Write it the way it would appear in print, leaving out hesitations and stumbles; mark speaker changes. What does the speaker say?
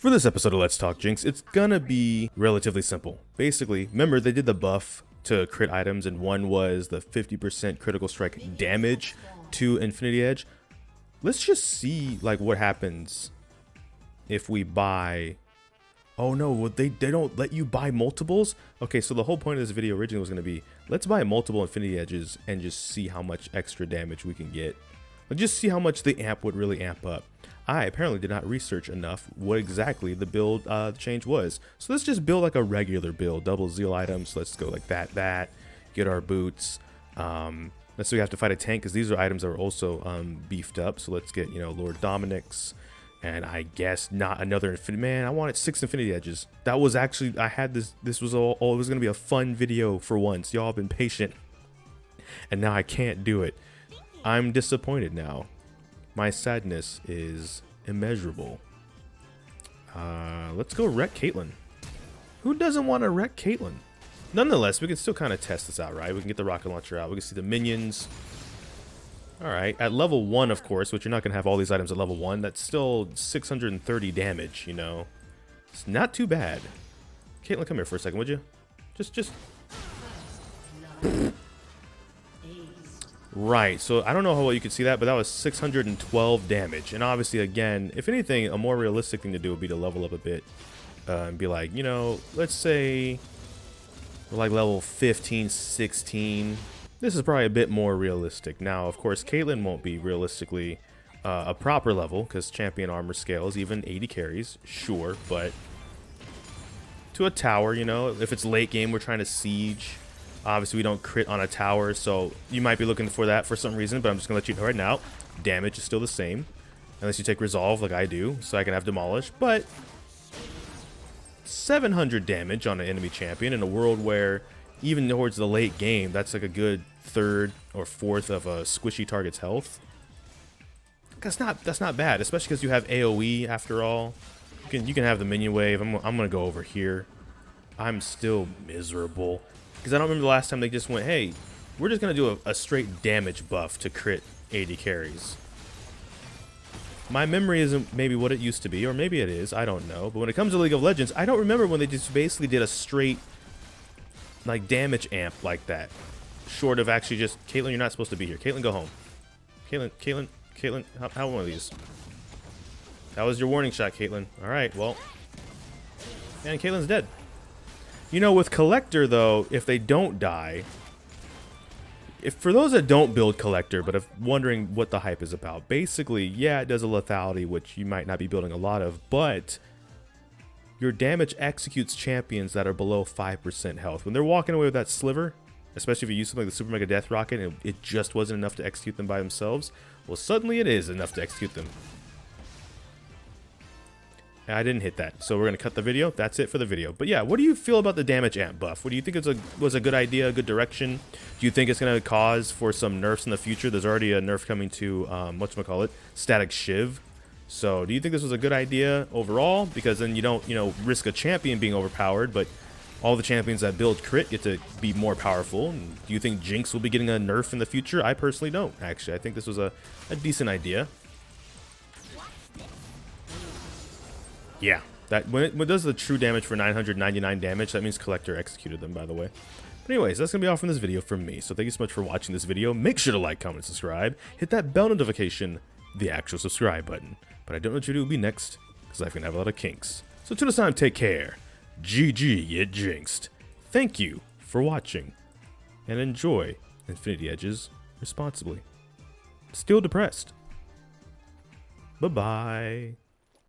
Speaker 1: For this episode of Let's Talk Jinx, it's gonna be relatively simple. Basically, remember they did the buff to crit items, and one was the 50% critical strike damage to Infinity Edge. Let's just see like what happens if we buy. Oh no, they don't let you buy multiples? Okay, so the whole point of this video originally was gonna be, let's buy multiple Infinity Edges and just see how much extra damage we can get. Let's just see how much the amp would really amp up. I apparently did not research enough what exactly the build change was. So let's just build like a regular build, double zeal items. Let's go like that, get our boots. Let's say we have to fight a tank because these are items that are also beefed up. So let's get, Lord Dominic's, and I guess not another infinity. Man, I wanted 6 Infinity Edges. That was actually, I had this was all it was gonna be a fun video for once. Y'all have been patient, and now I can't do it. I'm disappointed now. My sadness is immeasurable. Let's go wreck Caitlyn. Who doesn't want to wreck Caitlyn? Nonetheless, we can still kind of test this out, right? We can get the rocket launcher out. We can see the minions. All right, at level 1, of course, which you're not going to have all these items at level 1. That's still 630 damage, It's not too bad. Caitlyn, come here for a second, would you? Just... Right, so I don't know how well you could see that, but that was 612 damage. And obviously, again, if anything, a more realistic thing to do would be to level up a bit. And be like, let's say we're like level 15, 16. This is probably a bit more realistic. Now, of course, Caitlyn won't be realistically a proper level, because champion armor scales, even 80 carries, sure, but to a tower, if it's late game, we're trying to siege. Obviously, we don't crit on a tower, so you might be looking for that for some reason, but I'm just going to let you know right now, damage is still the same, unless you take Resolve like I do, so I can have Demolish, but 700 damage on an enemy champion in a world where, even towards the late game, that's like a good third or fourth of a squishy target's health. That's not bad, especially because you have AoE after all. You can have the minion wave. I'm going to go over here. I'm still miserable. Because I don't remember the last time they just went, hey, we're just going to do a straight damage buff to crit 80 carries. My memory isn't maybe what it used to be, or maybe it is, I don't know. But when it comes to League of Legends, I don't remember when they just basically did a straight like damage amp like that. Short of actually just, Caitlyn, you're not supposed to be here. Caitlyn, go home. Caitlyn, how one of these? That was your warning shot, Caitlyn. All right, well. And Caitlyn's dead. With Collector, though, if they don't die, for those that don't build Collector, but if wondering what the hype is about, basically, yeah, it does a lethality, which you might not be building a lot of, but your damage executes champions that are below 5% health. When they're walking away with that sliver, especially if you use something like the Super Mega Death Rocket and it just wasn't enough to execute them by themselves, well, suddenly it is enough to execute them. I didn't hit that, so we're going to cut the video. That's it for the video. But yeah, what do you feel about the damage amp buff? What do you think was a good idea, a good direction? Do you think it's going to cause for some nerfs in the future? There's already a nerf coming to, whatchamacallit, Static Shiv. So do you think this was a good idea overall? Because then you don't, risk a champion being overpowered, but all the champions that build crit get to be more powerful. And do you think Jinx will be getting a nerf in the future? I personally don't, actually. I think this was a decent idea. Yeah, that when it does the true damage for 999 damage, that means Collector executed them, by the way. But anyways, that's going to be all from this video from me. So thank you so much for watching this video. Make sure to like, comment, subscribe. Hit that bell notification, the actual subscribe button. But I don't know what video will be next, because life can have a lot of kinks. So till this time, take care. ggGetJinxed. Thank you for watching. And enjoy Infinity Edges responsibly. Still depressed. Bye-bye.